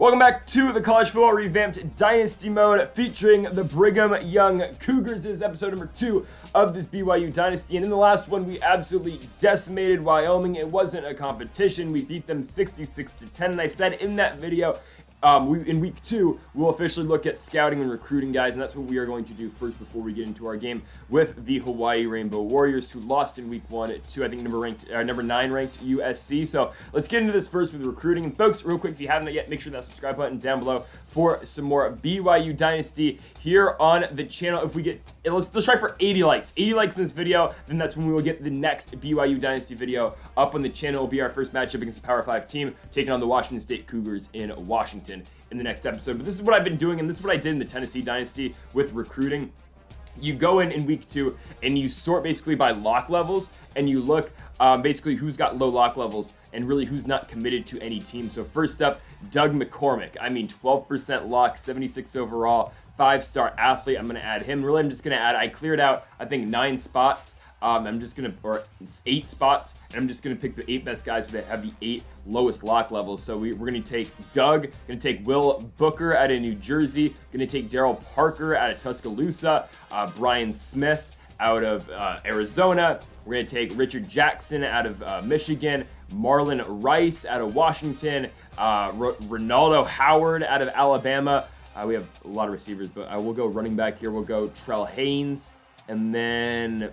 Welcome back to the College Football Revamped Dynasty mode featuring the Brigham Young Cougars. This is episode number 2 of this BYU Dynasty. And in the last one, we absolutely decimated Wyoming. It wasn't a competition. We beat them 66-10. And I said in that video, in week 2, we'll officially look at scouting and recruiting, guys, and that's what we are going to do first before we get into our game with the Hawaii Rainbow Warriors, who lost in week 1 to, I think, number 9 ranked USC. So let's get into this first with recruiting. And folks, real quick, if you haven't yet, make sure that subscribe button down below for some more BYU Dynasty here on the channel. If we get, let's try for 80 likes. 80 likes in this video, then that's when we will get the next BYU Dynasty video up on the channel. It will be our first matchup against the Power 5 team, taking on the Washington State Cougars in Washington in the next episode. But this is what I've been doing, and this is what I did in the Tennessee Dynasty with recruiting. You go in week 2 and you sort basically by lock levels, and you look basically who's got low lock levels and really who's not committed to any team. So first up, Doug McCormick. 12% lock, 76 overall, 5-star athlete. I'm going to add him. Really, I'm just going to add, I cleared out, I think, 9 spots. I'm just going to, or 8 spots, and I'm just going to pick the 8 best guys that have the 8 lowest lock levels. So we're going to take Doug, going to take Will Booker out of New Jersey, going to take Daryl Parker out of Tuscaloosa, Brian Smith out of Arizona. We're going to take Richard Jackson out of Michigan, Marlon Rice out of Washington, Ronaldo Howard out of Alabama. We have a lot of receivers, but I will go running back here. We'll go Trell Haynes, and then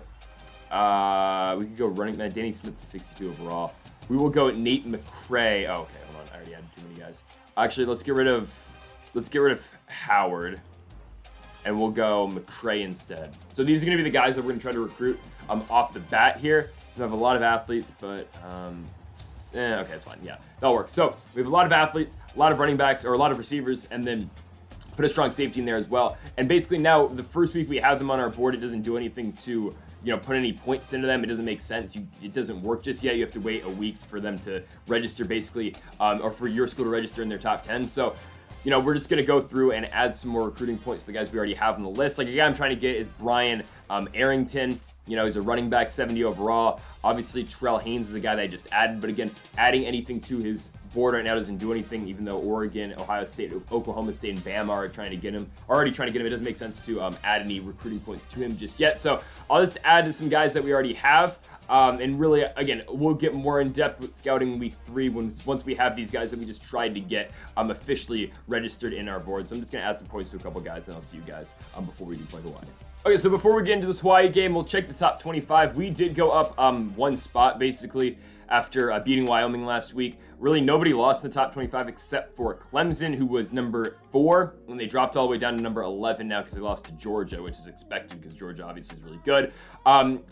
we could go running back. Danny Smith's 62 overall. We will go Nate McCray. Oh, okay, hold on. I already added too many guys. Actually, let's get rid of Howard, and we'll go McCray instead. So these are going to be the guys that we're going to try to recruit off the bat here. We have a lot of athletes, but okay, it's fine. Yeah, that'll work. So we have a lot of athletes, a lot of running backs, or a lot of receivers, and then put a strong safety in there as well. And basically now, the first week we have them on our board, it doesn't do anything to put any points into them. It doesn't make sense. It doesn't work just yet. You have to wait a week for them to register, basically, or for your school to register in their top 10. So, we're just going to go through and add some more recruiting points to the guys we already have on the list. Like, a guy I'm trying to get is Brian Arrington. He's a running back, 70 overall. Obviously, Trell Haynes is a guy that I just added. But again, adding anything to his board right now doesn't do anything, even though Oregon, Ohio State, Oklahoma State, and Bama are already trying to get him. It doesn't make sense to add any recruiting points to him just yet. So I'll just add to some guys that we already have. And really, again, we'll get more in depth with scouting week 3 once we have these guys that we just tried to get officially registered in our board. So I'm just going to add some points to a couple guys, and I'll see you guys before we do play Hawaii. Okay, so before we get into this Hawaii game, we'll check the top 25. We did go up 1 spot, basically, after beating Wyoming last week. Really, nobody lost in the top 25 except for Clemson, who was number 4, and they dropped all the way down to number 11 now because they lost to Georgia, which is expected because Georgia obviously is really good.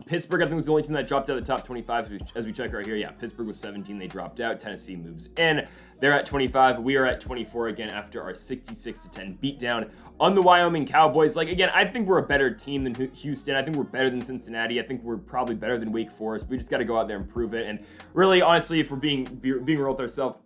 Pittsburgh, I think, was the only team that dropped out of the top 25 as we check right here. Yeah, Pittsburgh was 17. They dropped out. Tennessee moves in. They're at 25. We are at 24 again after our 66-10 beatdown on the Wyoming Cowboys. Like, again, I think we're a better team than Houston. I think we're better than Cincinnati. I think we're probably better than Wake Forest. We just got to go out there and prove it. And really, honestly, if we're being real with ourselves,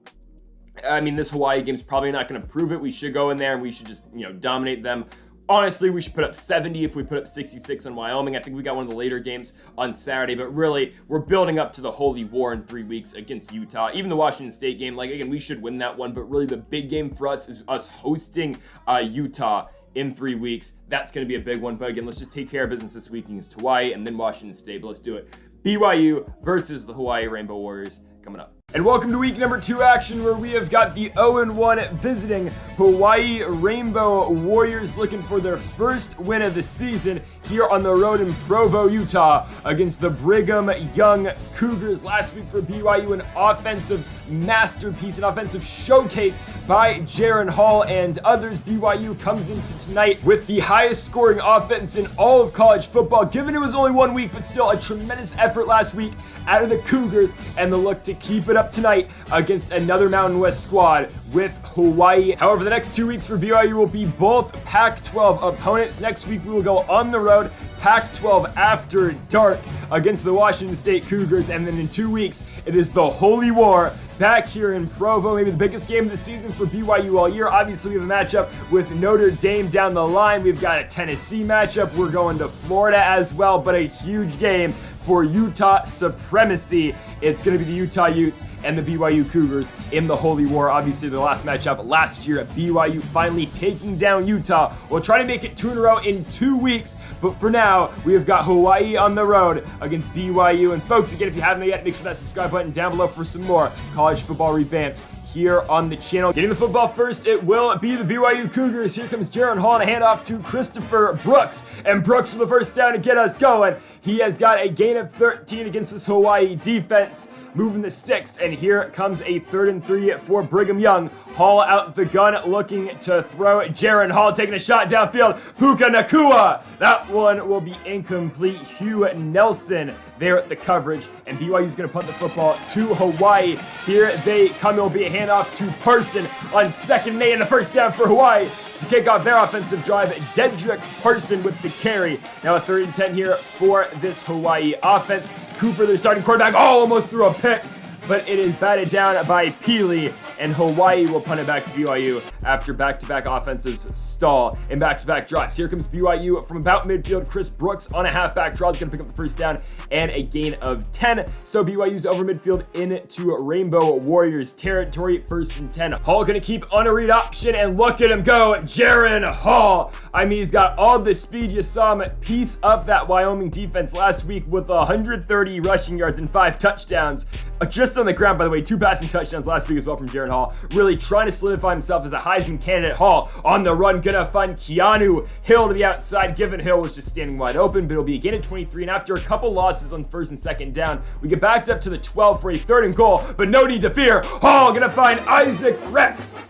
this Hawaii game's probably not going to prove it. We should go in there and we should just, dominate them. Honestly, we should put up 70 if we put up 66 on Wyoming. I think we got one of the later games on Saturday, but really, we're building up to the Holy War in 3 weeks against Utah. Even the Washington State game, again, we should win that one, but really the big game for us is us hosting Utah in 3 weeks. That's going to be a big one, but again, let's just take care of business this week against Hawaii and then Washington State, but let's do it. BYU versus the Hawaii Rainbow Warriors coming up. And welcome to week number 2 action, where we have got the 0-1 visiting Hawaii Rainbow Warriors looking for their first win of the season here on the road in Provo, Utah against the Brigham Young Cougars. Last week for BYU, an offensive masterpiece, an offensive showcase by Jaron Hall and others. BYU comes into tonight with the highest scoring offense in all of college football, given it was only 1 week, but still a tremendous effort last week out of the Cougars, and the look to keep it up tonight against another Mountain West squad with Hawaii. However, the next 2 weeks for BYU will be both Pac-12 opponents. Next week, we will go on the road, Pac-12 after dark against the Washington State Cougars, and then in 2 weeks, it is the Holy War back here in Provo. Maybe the biggest game of the season for BYU all year. Obviously, we have a matchup with Notre Dame down the line. We've got a Tennessee matchup. We're going to Florida as well, but a huge game for Utah supremacy. It's going to be the Utah Utes and the BYU Cougars in the Holy War. Obviously, the last matchup last year at BYU finally taking down Utah. We'll try to make it 2 in a row in 2 weeks, but for now, we have got Hawaii on the road against BYU. And folks, again, if you haven't yet, make sure that subscribe button down below for some more College Football Revamped here on the channel. Getting the football first, it will be the BYU Cougars. Here comes Jaron Hall and a handoff to Christopher Brooks. And Brooks with the first down to get us going. He has got a gain of 13 against this Hawaii defense, moving the sticks. And here comes a 3rd and 3 for Brigham Young. Hall out the gun, looking to throw. Jaron Hall taking a shot downfield. Puka Nacua. That one will be incomplete. Hugh Nelson there at the coverage. And BYU's going to punt the football to Hawaii. Here they come. It will be a handoff to Parson on 2nd and 8 and a first down for Hawaii to kick off their offensive drive. Dedrick Parson with the carry. Now a 3rd and 10 here for this Hawaii offense. Cooper, their starting quarterback, almost threw a pick, but it is batted down by Peely, and Hawaii will punt it back to BYU after back-to-back offensives stall and back-to-back drives. Here comes BYU from about midfield. Chris Brooks on a halfback draw is going to pick up the first down and a gain of 10. So BYU's over midfield into Rainbow Warriors territory. 1st and 10. Hall going to keep on a read option, and look at him go. Jaron Hall. I mean, he's got all the speed. You saw him piece up that Wyoming defense last week with 130 rushing yards and 5 touchdowns. Just on the ground, by the way, 2 passing touchdowns last week as well from Jaron Hall. Really trying to solidify himself as a Heisman candidate. Hall on the run, gonna find Keanu Hill to the outside. Given Hill was just standing wide open, but it'll be a gain of 23. And after a couple losses on 1st and 2nd down, we get backed up to the 12 for a 3rd and goal, but no need to fear. Hall gonna find Isaac Rex.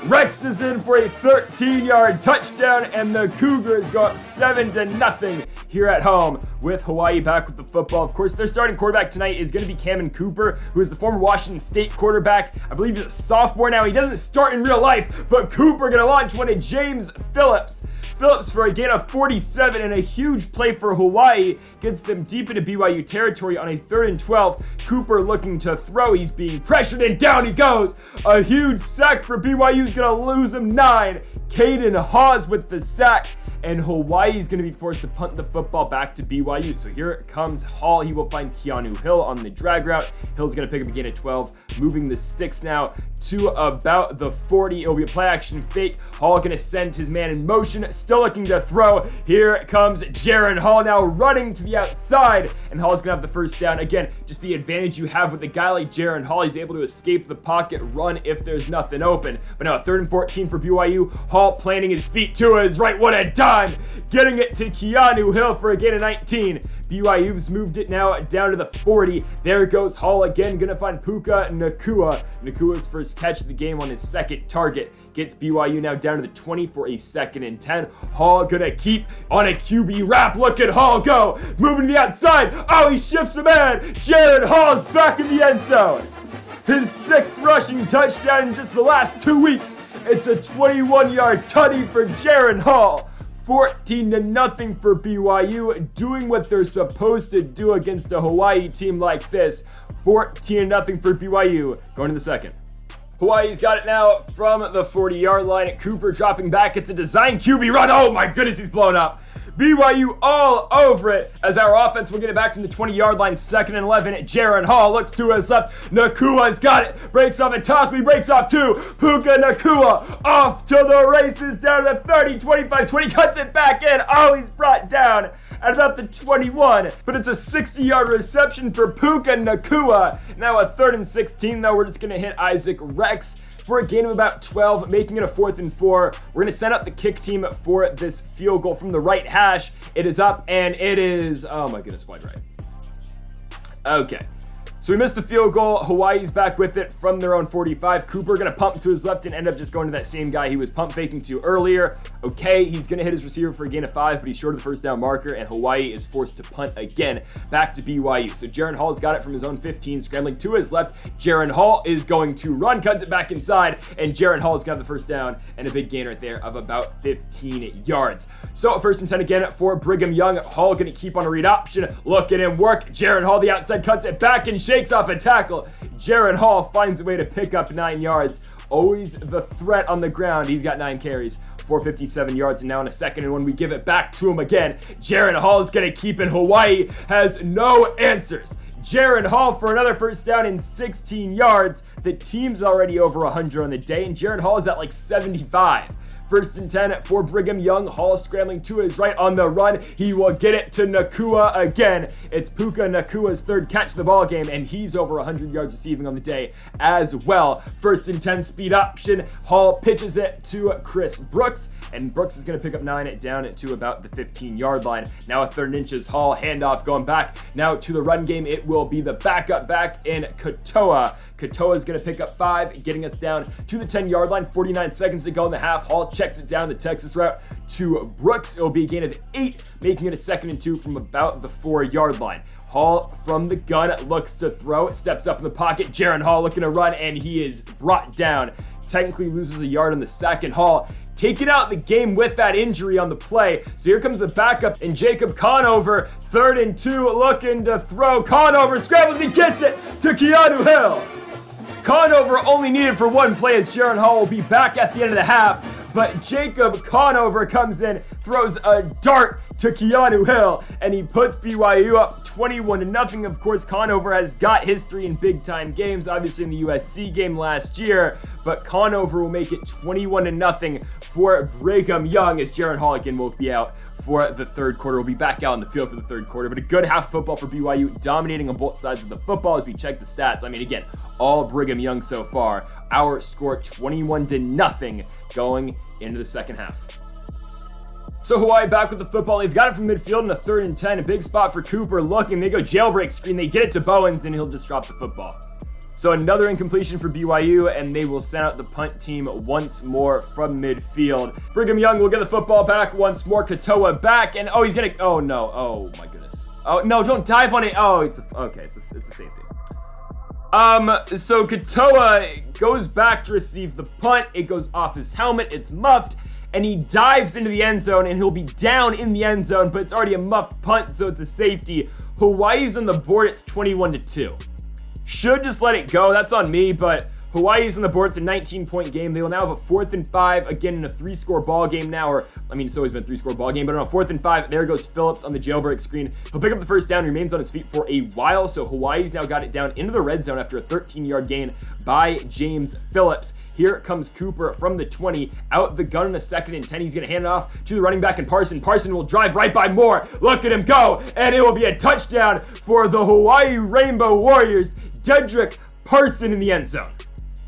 Rex is in for a 13-yard touchdown, and the Cougars go up 7-0 here at home with Hawaii back with the football. Of course, their starting quarterback tonight is going to be Cameron Cooper, who is the former Washington State quarterback. I believe he's a sophomore now. He doesn't start in real life, but Cooper going to launch one at James Phillips. Phillips for a gain of 47, and a huge play for Hawaii gets them deep into BYU territory on a 3rd and 12. Cooper looking to throw. He's being pressured, and down he goes. A huge sack for BYU. He's going to lose him 9. Caden Hawes with the sack. And Hawaii is going to be forced to punt the football back to BYU. So here comes Hall. He will find Keanu Hill on the drag route. Hill's going to pick up a gain of 12, moving the sticks now to about the 40. It'll be a play action fake. Hall going to send his man in motion, still looking to throw. Here comes Jaron Hall now running to the outside, and Hall's going to have the first down. Again, just the advantage you have with a guy like Jaron Hall. He's able to escape the pocket, run if there's nothing open. But now a 3rd and 14 for BYU. Hall planting his feet to his right. What a time! Getting it to Keanu Hill for a gain of 19. BYU's moved it now down to the 40. There goes Hall again, gonna find Puka Nacua. Nakua's first catch of the game on his 2nd target gets BYU now down to the 20 for a 2nd and 10. Hall gonna keep on a QB wrap. Look at Hall go, moving to the outside. Oh, he shifts the man. Jaron Hall's back in the end zone. His 6th rushing touchdown in just the last 2 weeks. It's a 21-yard tutty for Jaron Hall. 14-0 for BYU, doing what they're supposed to do against a Hawaii team like this. 14-0 for BYU, going to the 2nd. Hawaii's got it now from the 40-yard line. Cooper dropping back. It's a design QB run. Oh my goodness, he's blown up. BYU all over it as our offense will get it back from the 20-yard line. 2nd and 11. Jaron Hall looks to his left. Nakua's got it. Breaks off, and Tockley breaks off too. Puka Nacua off to the races down to the 30, 25, 20. Cuts it back in. Oh, he's brought down at about the 21. But it's a 60-yard reception for Puka Nacua. Now a 3rd and 16, though. We're just going to hit Isaac Rex for a gain of about 12, making it a 4th and 4. We're going to send out the kick team for this field goal from the right hash. It is up, and it is, oh my goodness, wide right. Okay. So we missed the field goal. Hawaii's back with it from their own 45. Cooper going to pump to his left and end up just going to that same guy he was pump faking to earlier. Okay, he's going to hit his receiver for a gain of 5, but he's short of the first down marker, and Hawaii is forced to punt again back to BYU. So Jaron Hall's got it from his own 15, scrambling to his left. Jaron Hall is going to run, cuts it back inside, and Jaron Hall has got the first down and a big gain right there of about 15 yards. So 1st and 10 again for Brigham Young. Hall going to keep on a read option. Look at him work. Jaron Hall, the outside, cuts it back and shakes off a tackle. Jaron Hall finds a way to pick up 9 yards always the threat on the ground. He's got 9 carries, 457 yards, and now in a second and when we give it back to him again, Jaren Hall is going to keep it. Hawaii has no answers. Jaren Hall for another first down in 16 yards. The team's already over 100 on the day, and Jaren Hall is at like 75. First and 10 for Brigham Young. Hall scrambling to his right on the run. He will get it to Nakua again. It's Puka Nakua's third catch of the ball game, and he's over 100 yards receiving on the day as well. First and 10 speed option. Hall pitches it to Chris Brooks, and Brooks is going to pick up 9 down to about the 15-yard line. Now a 3rd and inches. Hall handoff going back now to the run game. It will be the backup back in Katoa. Katoa is going to pick up 5, getting us down to the 10-yard line. 49 seconds to go in the half. Hall checks it down the Texas route to Brooks. It will be a gain of 8, making it a 2nd and 2 from about the 4-yard line. Hall from the gun looks to throw, steps up in the pocket. Jaren Hall looking to run, and he is brought down. Technically loses a yard on the sack, and Hall taking out the game with that injury on the play. So here comes the backup, and Jacob Conover, 3rd and 2, looking to throw. Conover scrambles, he gets it to Keanu Hill. Conover only needed for 1 play, as Jaren Hall will be back at the end of the half. But Jacob Conover comes in, throws a dart to Keanu Hill, and he puts BYU up 21-0. Of course, Conover has got history in big-time games, obviously in the USC game last year, but Conover will make it 21-0 for Brigham Young, as Jaren Hall again will be out for the 3rd quarter. We'll be back out on the field for the 3rd quarter, but a good half of football for BYU, dominating on both sides of the football as we check the stats. I mean, again, all Brigham Young so far. Our score 21-0 going into the second half. So Hawaii back with the football. They've got it from midfield in a 3rd and 10. A big spot for Cooper looking. They go jailbreak screen. They get it to Bowens, and he'll just drop the football. So another incompletion for BYU, and they will send out the punt team once more from midfield. Brigham Young will get the football back once more. Katoa back, and he's gonna, oh no, oh my goodness. Oh no, don't dive on it. Oh, it's a safety. So Katoa goes back to receive the punt. It goes off his helmet. It's muffed, and he dives into the end zone, and he'll be down in the end zone, but it's already a muffed punt, so it's a safety. Hawaii's on the board. It's 21-2. Should just let it go. That's on me, but Hawaii's on the board. It's a 19-point game. They will now have a 4th and 5, again in a 3-score ball game now, it's always been a 3-score ball game, but on a 4th and 5, there goes Phillips on the jailbreak screen. He'll pick up the first down, remains on his feet for a while, so Hawaii's now got it down into the red zone after a 13-yard gain by James Phillips. Here comes Cooper from the 20, out the gun in a 2nd and 10. He's going to hand it off to the running back and Parson. Parson will drive right by Moore. Look at him go, and it will be a touchdown for the Hawaii Rainbow Warriors. Dedrick Parson in the end zone.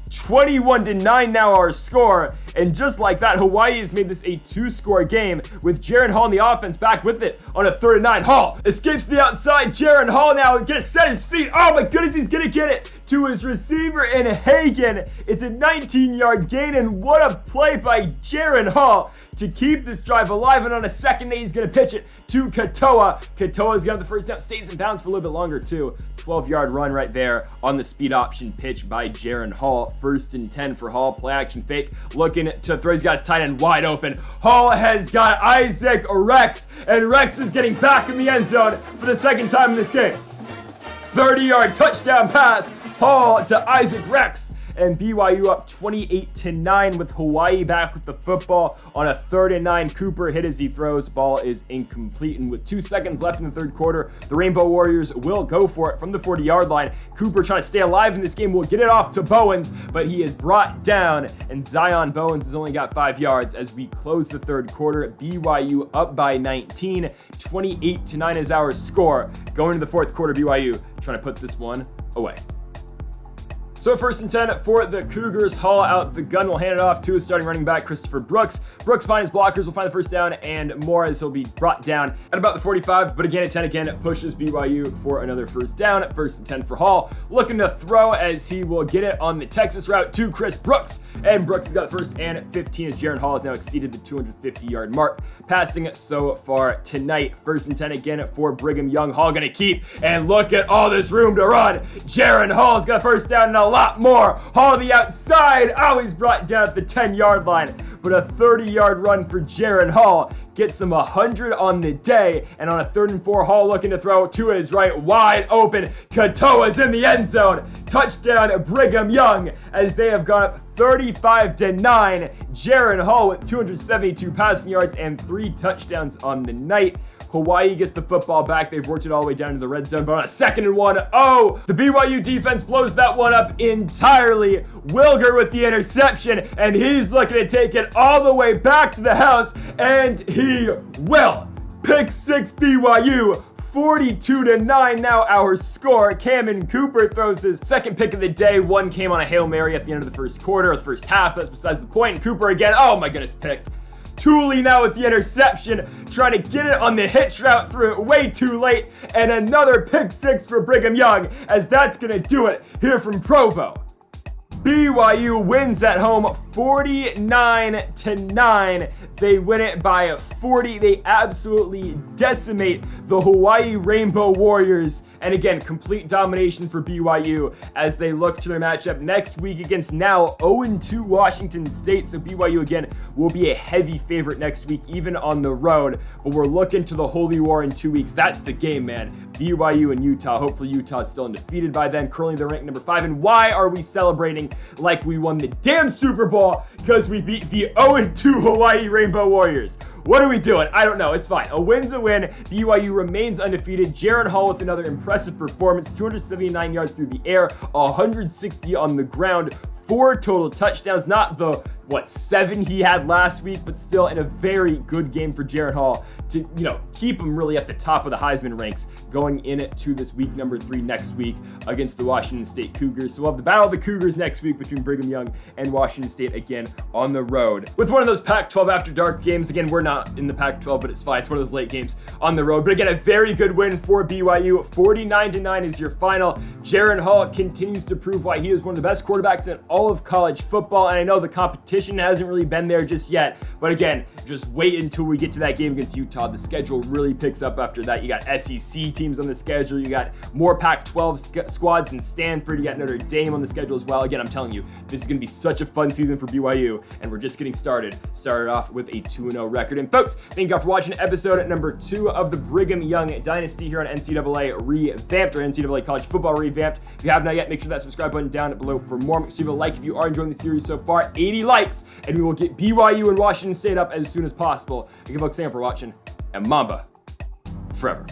21-9 now our score, and just like that, Hawaii has made this a 2-score game with Jaren Hall in the offense back with it on a 3rd and 9. Hall escapes to the outside. Jaren Hall now gonna set his feet. Oh my goodness, he's gonna get it to his receiver in Hagen. It's a 19-yard gain, and what a play by Jaren Hall to keep this drive alive. And on a 2nd day, he's gonna pitch it to Katoa. Katoa's got the first down, stays in bounds for a little bit longer too. 12-yard run right there on the speed option pitch by Jaren Hall. 1st and 10 for Hall. Play action fake. Looking to throw. He's got his tight end wide open. Hall has got Isaac Rex, and Rex is getting back in the end zone for the 2nd time in this game. 30-yard touchdown pass. Hall to Isaac Rex. And BYU up 28-9 with Hawaii back with the football on a 3rd and 9. Cooper hit as he throws. Ball is incomplete. And with 2 seconds left in the 3rd quarter, the Rainbow Warriors will go for it from the 40-yard line. Cooper trying to stay alive in this game. Will get it off to Bowens, but he is brought down. And Zion Bowens has only got 5 yards as we close the 3rd quarter. BYU up by 19. 28-9 is our score. Going to the 4th quarter, BYU trying to put this one away. So 1st and 10 for the Cougars. Hall out the gun. Will hand it off to his starting running back, Christopher Brooks. Brooks behind his blockers will find the first down, and more as he'll be brought down at about the 45. But again, at 10 again, pushes BYU for another first down. 1st and 10 for Hall. Looking to throw as he will get it on the Texas route to Chris Brooks. And Brooks has got the 1st and 15 as Jaren Hall has now exceeded the 250-yard mark. Passing it so far tonight. 1st and 10 again for Brigham Young. Hall going to keep. And look at all this room to run. Jaren Hall's got a first down and a lot more. Hall on the outside. Oh, he's brought down at the 10-yard line but a 30-yard run for Jaren Hall gets him 100 on the day, and on a 3rd and 4, Hall looking to throw to his right, wide open. Katoa's in the end zone. Touchdown Brigham Young, as they have gone up 35-9. Jaren Hall with 272 passing yards and 3 touchdowns on the night. Hawaii gets the football back. They've worked it all the way down to the red zone, but on a 2nd and 1, the BYU defense blows that one up entirely. Wilger with the interception, and he's looking to take it all the way back to the house, and he will. Pick 6 BYU. 42-9 now our score. Cameron Cooper throws his 2nd pick of the day. One came on a Hail Mary at the end of the first quarter, or the first half. That's besides the point. And Cooper again, oh my goodness, picked. Tooley now with the interception, trying to get it on the hitch route, threw it way too late, and another pick 6 for Brigham Young, as that's gonna do it here from Provo. BYU wins at home 49-9. They win it by 40. They absolutely decimate the Hawaii Rainbow Warriors. And again, complete domination for BYU as they look to their matchup next week against now 0-2 Washington State. So BYU again will be a heavy favorite next week, even on the road. But we're looking to the Holy War in 2 weeks. That's the game, man. BYU and Utah. Hopefully Utah's still undefeated by then. Currently they're ranked number 5. And why are we celebrating like we won the damn Super Bowl? Because we beat the 0-2 Hawaii Rainbow Warriors. What are we doing? I don't know. It's fine. A win's a win. BYU remains undefeated. Jaren Hall with another impressive performance. 279 yards through the air, 160 on the ground, 4 total touchdowns. Not the 7 he had last week, but still in a very good game for Jaren Hall to, keep him really at the top of the Heisman ranks going into this week number 3 next week against the Washington State Cougars. So we'll have the Battle of the Cougars next week between Brigham Young and Washington State again on the road. With one of those Pac-12 after dark games. Again, we're not in the Pac-12, but it's fine. It's one of those late games on the road. But again, a very good win for BYU. 49-9 is your final. Jaren Hall continues to prove why he is one of the best quarterbacks in all of college football. And I know the competition hasn't really been there just yet, but again, just wait until we get to that game against Utah. The schedule really picks up after that. You got SEC teams on the schedule. You got more Pac-12 squads than Stanford. You got Notre Dame on the schedule as well. Again, I'm telling you, this is going to be such a fun season for BYU, and we're just getting started. Started off with a 2-0 record. And folks, thank you all for watching episode number 2 of the Brigham Young Dynasty here on NCAA Revamped, or NCAA College Football Revamped. If you have not yet, make sure that subscribe button down below for more. Make sure you leave a like if you are enjoying the series so far. 80 likes, and we will get BYU and Washington State up as soon as possible. Thank you folks for watching, and Mamba forever.